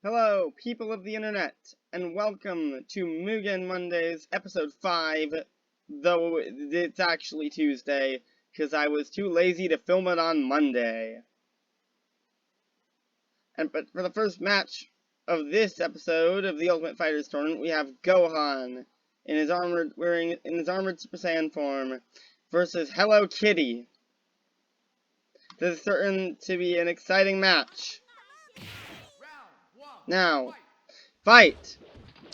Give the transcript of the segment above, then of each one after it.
Hello, people of the internet, and welcome to M.U.G.E.N Mondays, episode 5, though it's actually Tuesday, because I was too lazy to film it on Monday. But for the first match of this episode of the Ultimate Fighters Tournament, we have Gohan in his armored Super Saiyan form versus Hello Kitty. This is certain to be an exciting match. Now, fight!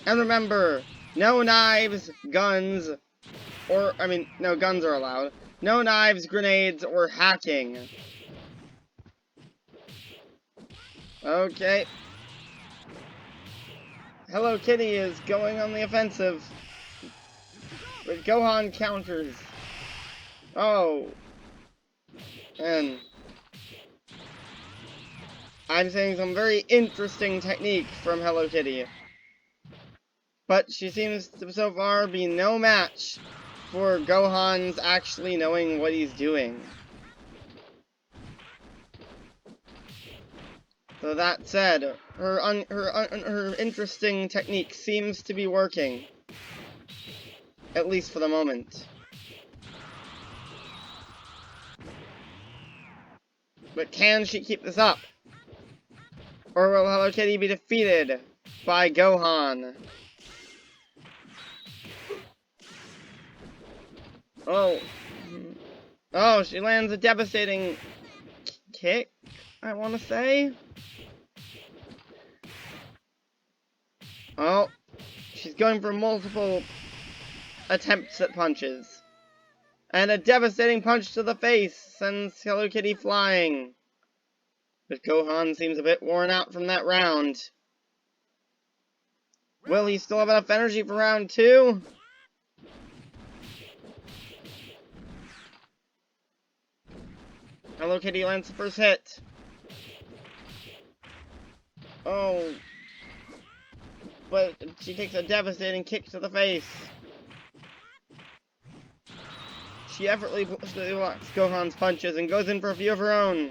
And remember, no knives, guns, no guns are allowed. No knives, grenades, or hacking. Okay. Hello Kitty is going on the offensive. But Gohan counters. Oh. And I'm seeing some very interesting technique from Hello Kitty. But she seems to so far be no match for Gohan's actually knowing what he's doing. So that said, her interesting technique seems to be working. At least for the moment. But can she keep this up? Or will Hello Kitty be defeated by Gohan? Oh, she lands a devastating kick, I want to say. Oh, she's going for multiple attempts at punches. And a devastating punch to the face sends Hello Kitty flying. But Gohan seems a bit worn out from that round. Will he still have enough energy for round 2? Hello Kitty lands the first hit. Oh. But she takes a devastating kick to the face. She effortlessly blocks Gohan's punches and goes in for a few of her own.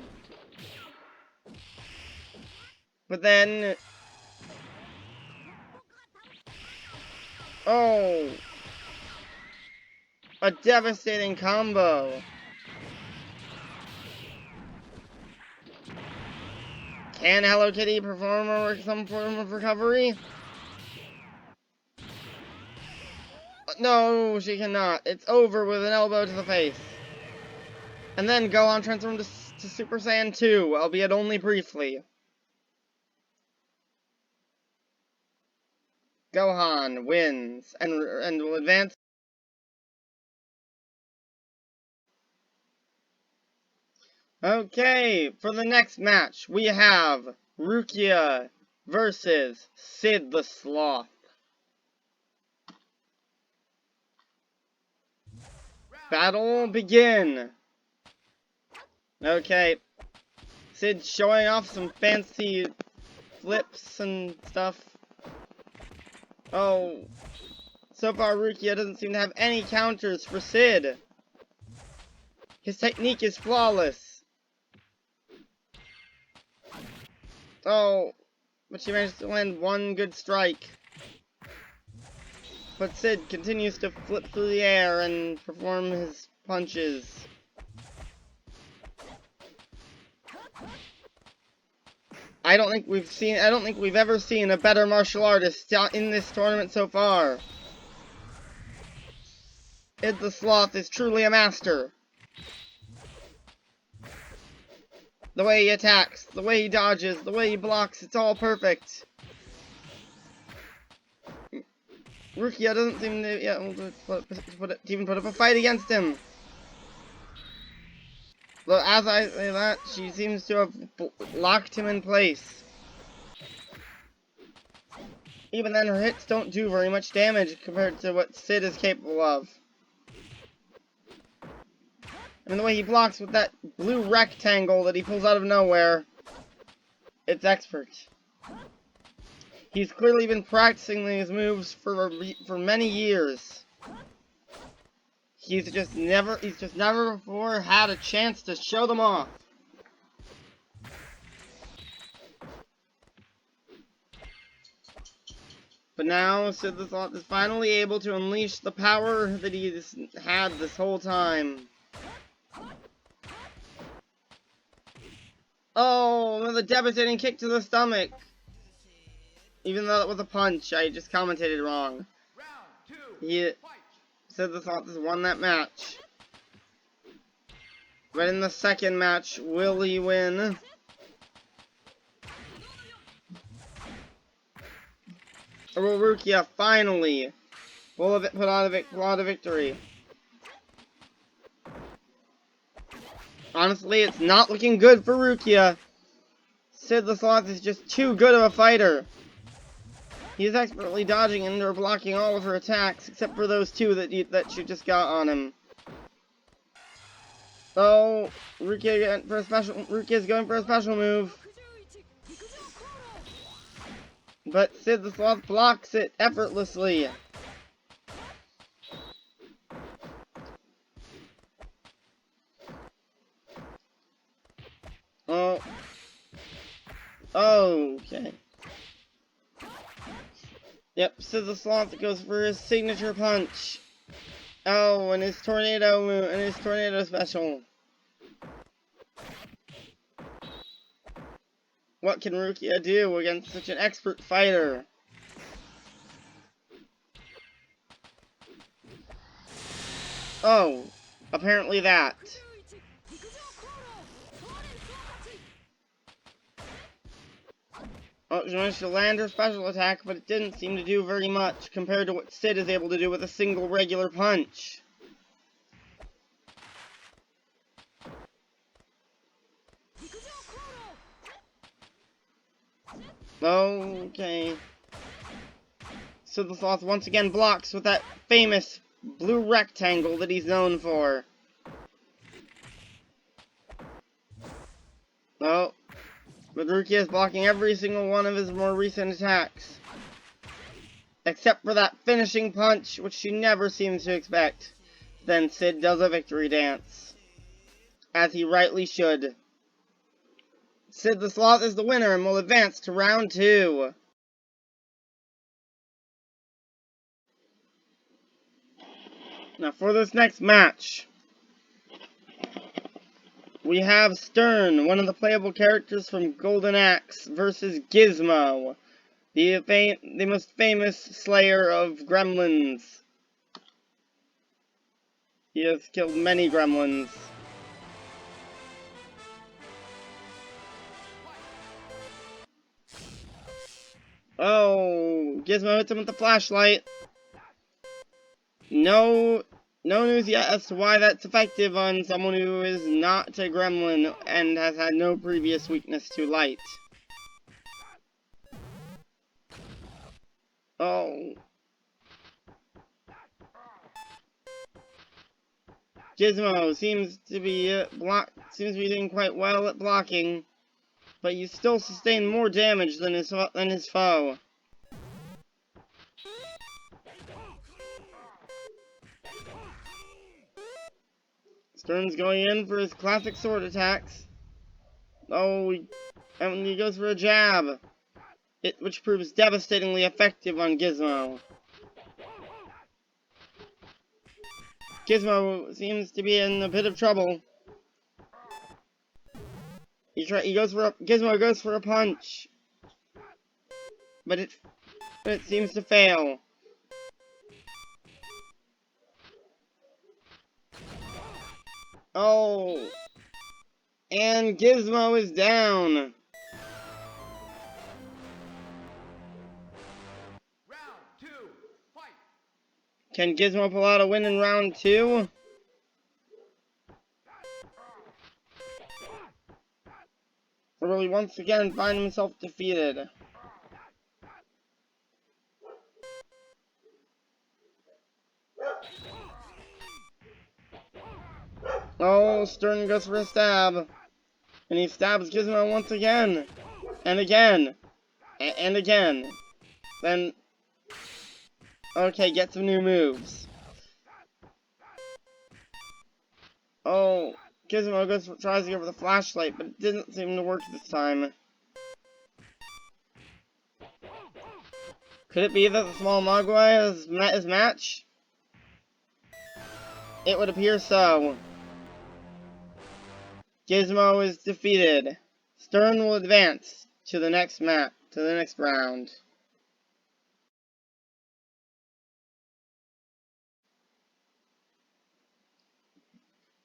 But then... Oh! A devastating combo! Can Hello Kitty perform some form of recovery? No, she cannot. It's over with an elbow to the face. And then Gohan transforms to Super Saiyan 2, albeit only briefly. Gohan wins and will advance. Okay, for the next match, we have Rukia versus Sid the Sloth. Battle begin! Okay, Sid showing off some fancy flips and stuff. Oh, so far Rukia doesn't seem to have any counters for Sid. His technique is flawless. Oh, but she managed to land one good strike. But Sid continues to flip through the air and perform his punches. I don't think we've ever seen a better martial artist in this tournament so far. Sid the Sloth is truly a master. The way he attacks, the way he dodges, the way he blocks, it's all perfect. Rukia doesn't seem to even put up a fight against him. Though as I say that, she seems to have locked him in place. Even then, her hits don't do very much damage compared to what Sid is capable of. I mean, the way he blocks with that blue rectangle that he pulls out of nowhere, it's expert. He's clearly been practicing these moves for many years. He's just never before had a chance to show them off. But now, Sid the Sloth is finally able to unleash the power that he's had this whole time. Oh, another devastating kick to the stomach. Even though it was a punch, I just commentated wrong. Sid the Sloth has won that match. But in the second match, will he win? Or will Rukia finally pull out a victory? Honestly, it's not looking good for Rukia. Sid the Sloth is just too good of a fighter. He is expertly dodging and or blocking all of her attacks, except for those two that she just got on him. Oh, Rukia's going for a special move. But Sid the Sloth blocks it effortlessly. Oh. Okay. Yep, Sid the Sloth goes for his signature punch. Oh, and his tornado move, and his tornado special. What can Rukia do against such an expert fighter? Oh, apparently that. Oh, she managed to land her special attack, but it didn't seem to do very much compared to what Sid is able to do with a single regular punch. Okay. So the Sloth once again blocks with that famous blue rectangle that he's known for. Oh. But Rukia is blocking every single one of his more recent attacks. Except for that finishing punch, which she never seems to expect. Then Sid does a victory dance. As he rightly should. Sid the Sloth is the winner and will advance to round 2. Now for this next match, we have Stern, one of the playable characters from Golden Axe, versus Gizmo, the most famous slayer of gremlins. He has killed many gremlins. Oh, Gizmo hits him with the flashlight. No news yet as to why that's effective on someone who is not a gremlin and has had no previous weakness to light. Oh. Gizmo seems to be doing quite well at blocking, but you still sustain more damage than his foe. Stern's going in for his classic sword attacks. Oh, and he goes for a jab, which proves devastatingly effective on Gizmo. Gizmo seems to be in a bit of trouble. Gizmo goes for a punch, but it seems to fail. Oh, and Gizmo is down. Round 2, fight. Can Gizmo pull out a win in round 2? Or will he once again find himself defeated? Oh, Stern goes for a stab. And he stabs Gizmo once again. And again. And again. Then... Okay, get some new moves. Oh, Gizmo tries to go for the flashlight, but it didn't seem to work this time. Could it be that the small Mogwai has met his match? It would appear so. Gizmo is defeated. Stern will advance to the next round.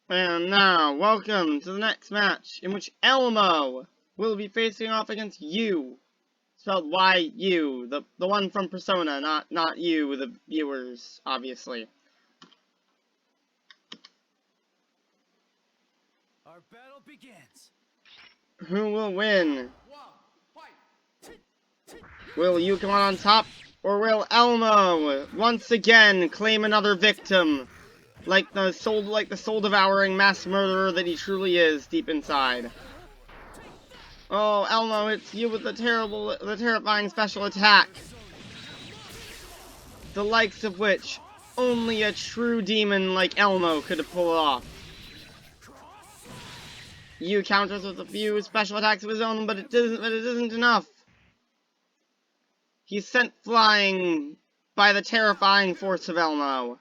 And now, welcome to the next match, in which Elmo will be facing off against you. Spelled Y-U, the one from Persona, not you, the viewers, obviously. Our battle begins. Who will win? One, fight. Will you come on top, or will Elmo once again claim another victim? Like the soul-devouring mass murderer that he truly is deep inside. Oh, Elmo, it's you with the terrifying special attack. The likes of which only a true demon like Elmo could have pulled off. You counters with a few special attacks of his own, but it isn't enough. He's sent flying by the terrifying force of Elmo.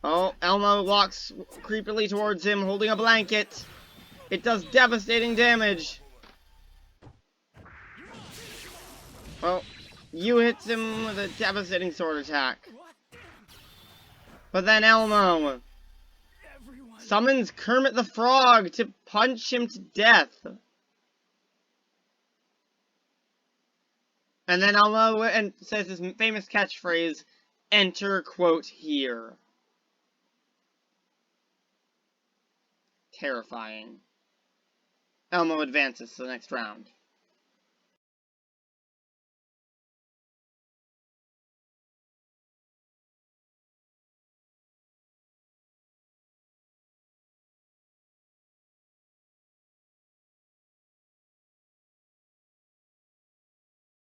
Oh, Elmo walks creepily towards him, holding a blanket. It does devastating damage. Well, you hits him with a devastating sword attack. But then Elmo summons Kermit the Frog to punch him to death. And then Elmo says his famous catchphrase, "Enter quote here." Terrifying. Elmo advances to the next round.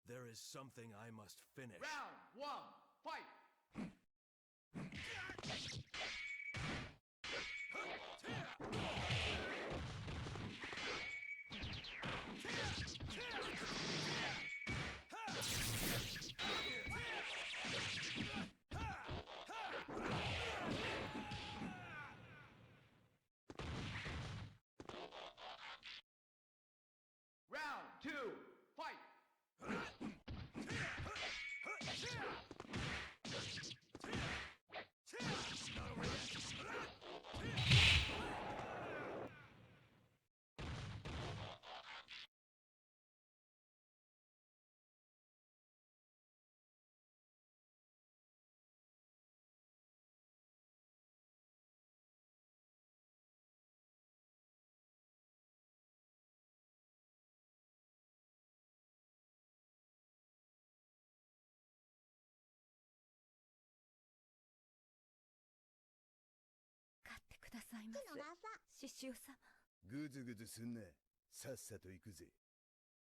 There is something I must finish. Round one, fight. Round two, fight.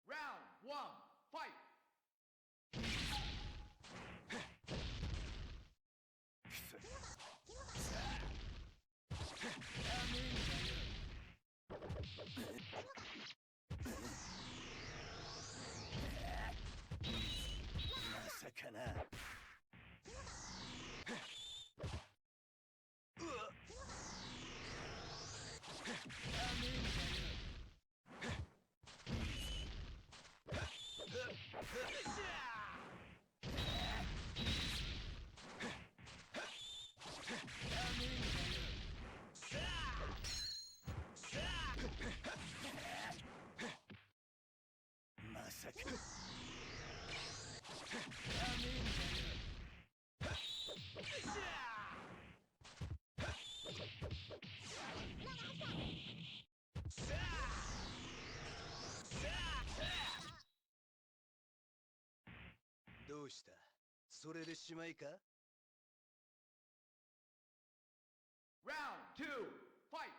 Round one, fight. Second. どうした？それでしまいか？ Round 2, fight!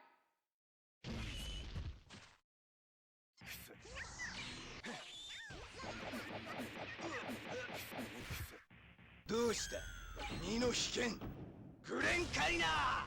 どうした？身の危険グレンカイナー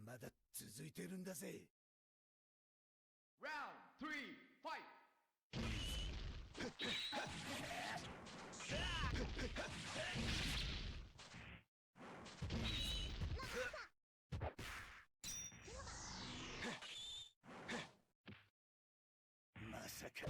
まだ続いてるんだぜ。Round 3, fight! まさか。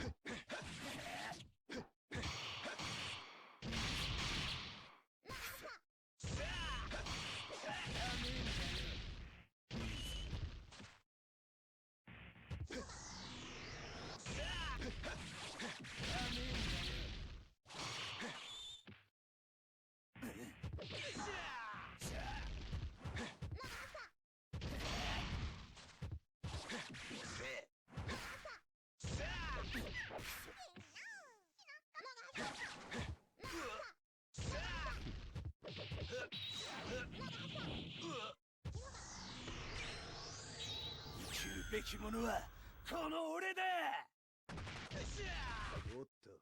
べきものはこの俺だ。おっと。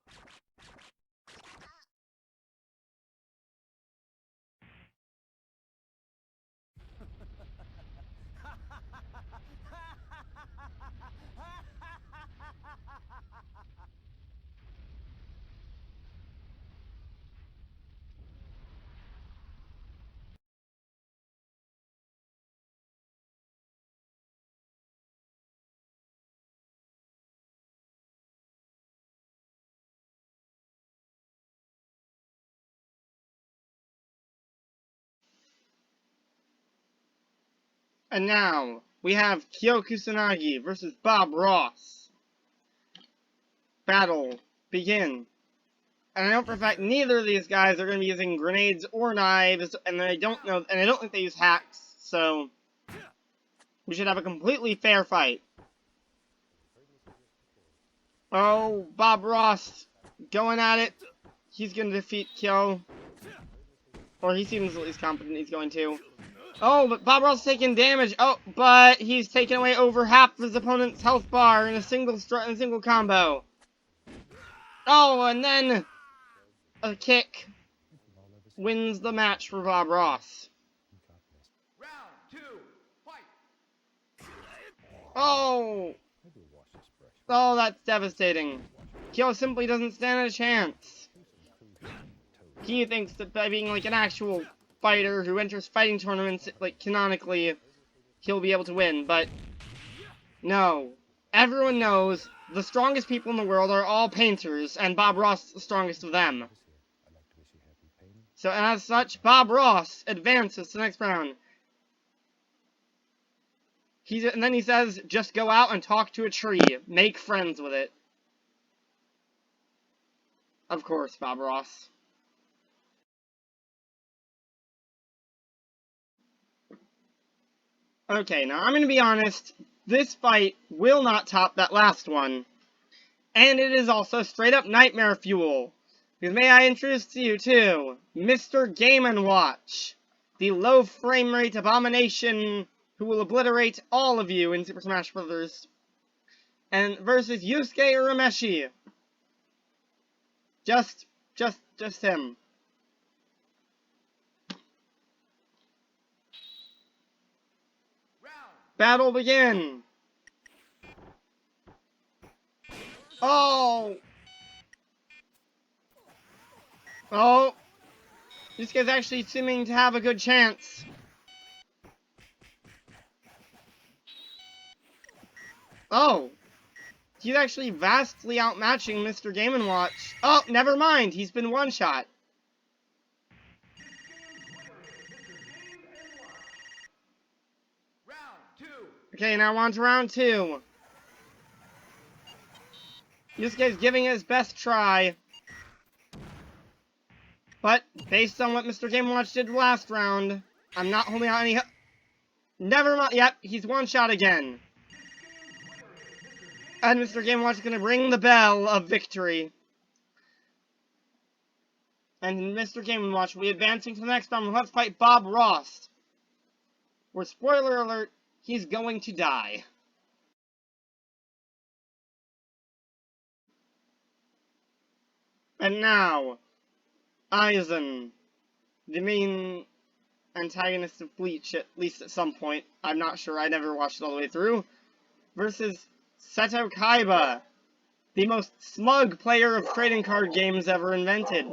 And now, we have Kyo Kusanagi versus Bob Ross. Battle, begin. And I know for a fact neither of these guys are going to be using grenades or knives, and I don't think they use hacks, so we should have a completely fair fight. Oh, Bob Ross going at it. He's going to defeat Kyo. Or he seems at least confident he's going to. Oh, but Bob Ross taking damage. Oh, but he's taken away over half of his opponent's health bar in a single combo. Oh, and then a kick wins the match for Bob Ross. Round 2, fight. Oh! Oh, that's devastating. Kyo simply doesn't stand a chance. He thinks that by being like an actual fighter who enters fighting tournaments, like canonically, he'll be able to win, but no. Everyone knows the strongest people in the world are all painters, and Bob Ross is the strongest of them. So, and as such, Bob Ross advances to the next round. And then he says, just go out and talk to a tree. Make friends with it. Of course, Bob Ross. Okay, now I'm going to be honest. This fight will not top that last one. And it is also straight up nightmare fuel. Because may I introduce to you to Mr. Game & Watch, the low frame rate abomination who will obliterate all of you in Super Smash Bros. And versus Yusuke Urameshi. Just him. Battle begin! Oh! Oh! Yusuke's actually seeming to have a good chance. Oh! He's actually vastly outmatching Mr. Game & Watch. Oh, never mind! He's been one-shot. Okay, now on to round 2. Yusuke's giving it his best try. But, based on what Mr. Game & Watch did last round, I'm not holding out any... Never mind. Yep, he's one-shot again. And Mr. Game & Watch is going to ring the bell of victory. And Mr. Game & Watch will be advancing to the next round. Let's fight Bob Ross. Where, spoiler alert, he's going to die. And now, Eisen, the main antagonist of Bleach, at least at some point. I'm not sure, I never watched it all the way through. Versus Seto Kaiba, the most smug player of trading card games ever invented.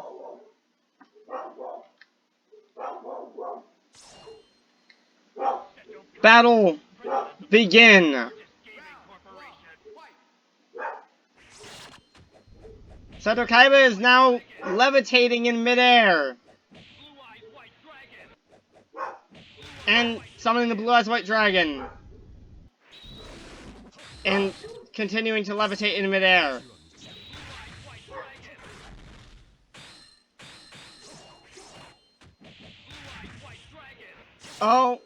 Battle begin. Seto Kaiba is now levitating in midair and summoning the Blue Eyes White Dragon and continuing to levitate in midair. Oh!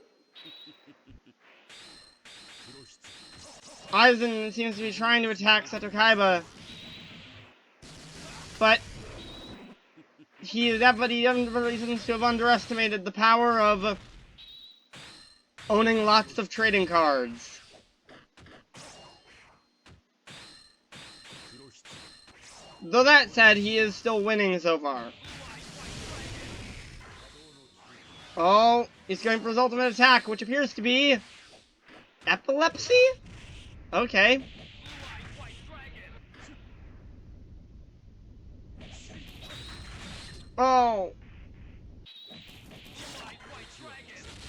Eisen seems to be trying to attack Seto Kaiba, but he definitely seems to have underestimated the power of owning lots of trading cards. Though that said, he is still winning so far. Oh, he's going for his ultimate attack, which appears to be epilepsy? Okay. Oh!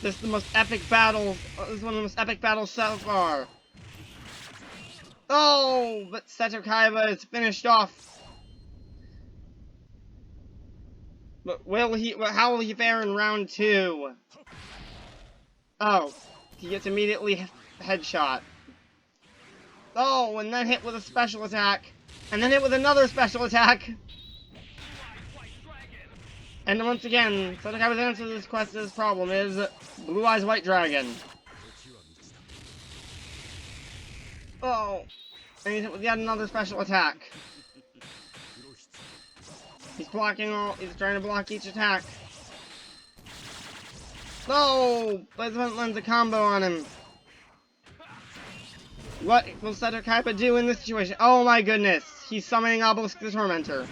This is the most epic battle. This is one of the most epic battles so far. Oh! But Seto Kaiba is finished off. But how will he fare in round 2? Oh. He gets immediately headshot. Oh, and then hit with a special attack. And then hit with another special attack. And once again, Seto Kaiba's answer to this problem is Blue Eyes White Dragon. Oh. And he's hit with yet another special attack. He's trying to block each attack. No! But it lands a combo on him. What will Seto Kaiba do in this situation? Oh my goodness! He's summoning Obelisk the Tormentor.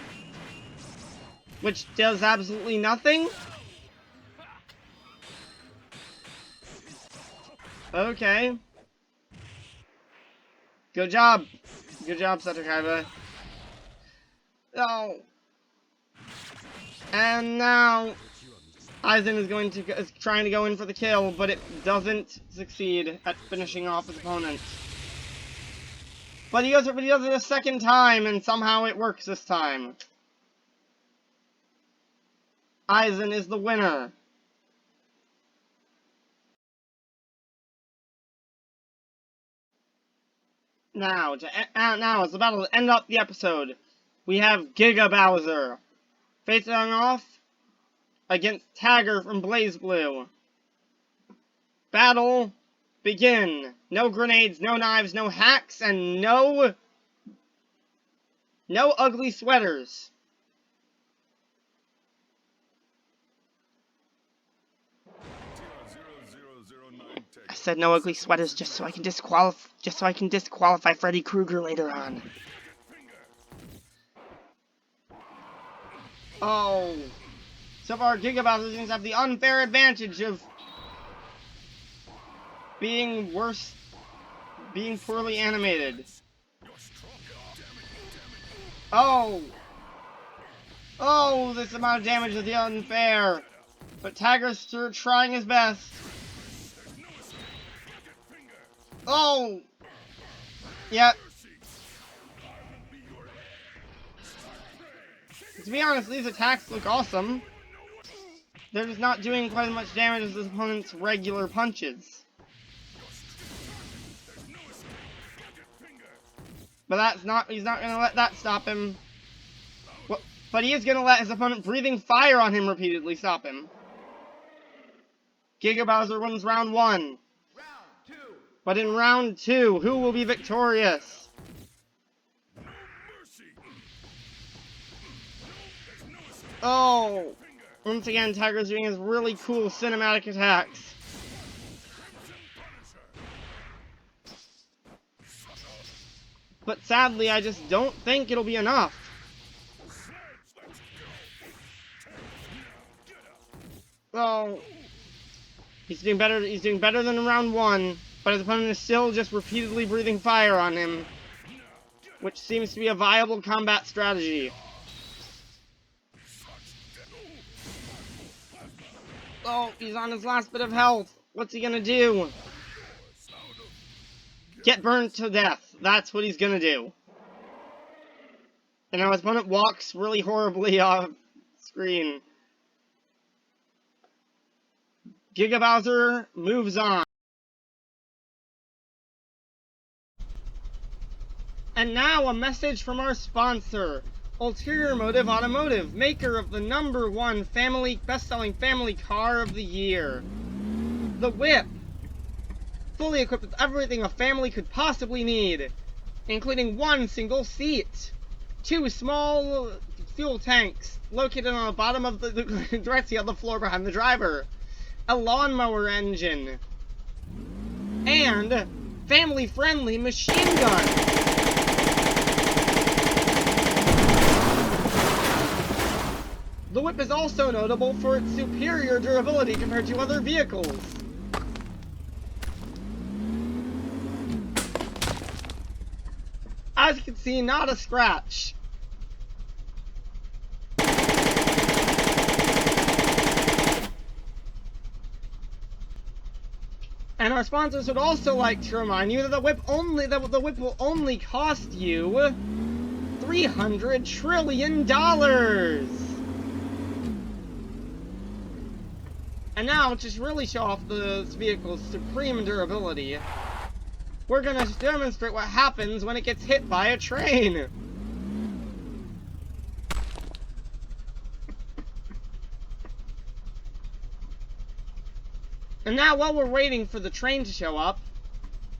Which does absolutely nothing? Okay. Good job. Good job, Seto Kaiba. Oh. And now Eisen is trying to go in for the kill, but it doesn't succeed at finishing off his opponent. But he does it a second time, and somehow it works this time. Eisen is the winner. Now, as the battle to end up the episode, we have Gigabowser facing off against Tagger from BlazBlue. Battle begin. No grenades, no knives, no hacks, and no ugly sweaters. I said no ugly sweaters just so I can disqualify Freddy Krueger later on. Oh. So far, Gigabowser seems to have the unfair advantage of being poorly animated. Oh! Oh, this amount of damage is unfair. But Tagger's trying his best. Oh! Yep. To be honest, these attacks look awesome. They're just not doing quite as much damage as his opponent's regular punches. But he's not gonna let that stop him. But he is gonna let his opponent breathing fire on him repeatedly stop him. Gigabowser wins round 1. But in round 2, who will be victorious? Oh! Once again, Tagger's doing his really cool cinematic attacks. But sadly, I just don't think it'll be enough. Oh. He's doing better than in round 1, but his opponent is still just repeatedly breathing fire on him, which seems to be a viable combat strategy. Oh, he's on his last bit of health. What's he gonna do? Get burned to death. That's what he's gonna do. And now his opponent walks really horribly off screen. Gigabowser moves on. And now a message from our sponsor, Ulterior Motive Automotive, maker of the #1 best-selling family car of the year. The Whip. Fully equipped with everything a family could possibly need, including 1 single seat, 2 small fuel tanks located on the bottom of directly on the floor behind the driver, a lawnmower engine, and family-friendly machine gun. The Whip is also notable for its superior durability compared to other vehicles. As you can see, not a scratch. And our sponsors would also like to remind you that the Whip will only cost you $300 trillion. And now, to just really show off this vehicle's supreme durability, we're gonna demonstrate what happens when it gets hit by a train. And now, while we're waiting for the train to show up,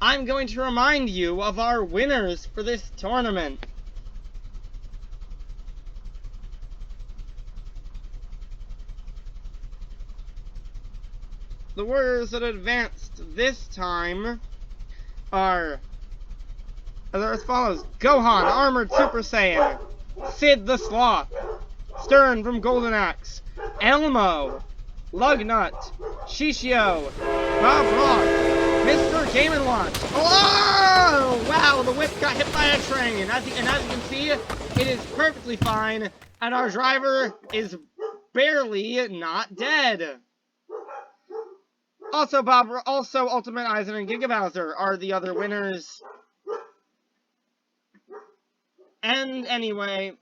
I'm going to remind you of our winners for this tournament. The warriors that advanced this time are as follows: Gohan, Armored Super Saiyan; Sid the Sloth; Stern from Golden Axe; Elmo; Lugnut; Shishio; Bob Rock; Mr. Game & Watch. Oh! Wow, the Whip got hit by a train. And as you can see, it is perfectly fine, and our driver is barely not dead. Also, Ultimate Eisen and Gigabowser are the other winners. And anyway,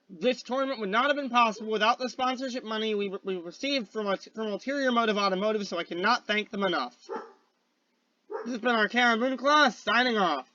this tournament would not have been possible without the sponsorship money we received from Ulterior Motive Automotive, so I cannot thank them enough. This has been our Karen Moonclaw, signing off.